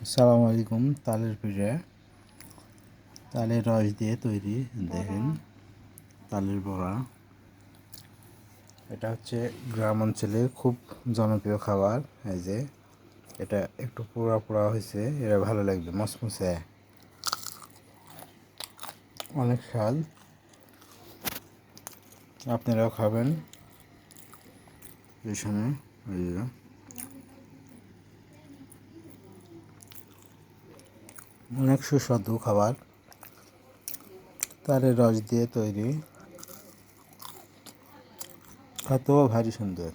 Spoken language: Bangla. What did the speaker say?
আসসালামু আলাইকুম। তালের পিঠা তালের রস দিয়ে তৈরি। দেখেন তালের বড়া। এটা হচ্ছে গ্রাম অঞ্চলে খুব জনপ্রিয় খাবার। এই যে এটা একটু পোড়া পোড়া হয়েছে, এটা ভালো লাগবে, মচমচে, অনেক স্বাদ। আপনারাও খাবেন এই সময়। অনেক সুস্বাদু খাবার, তালের রস দিয়ে তৈরি, খেতেও ভারী সুন্দর।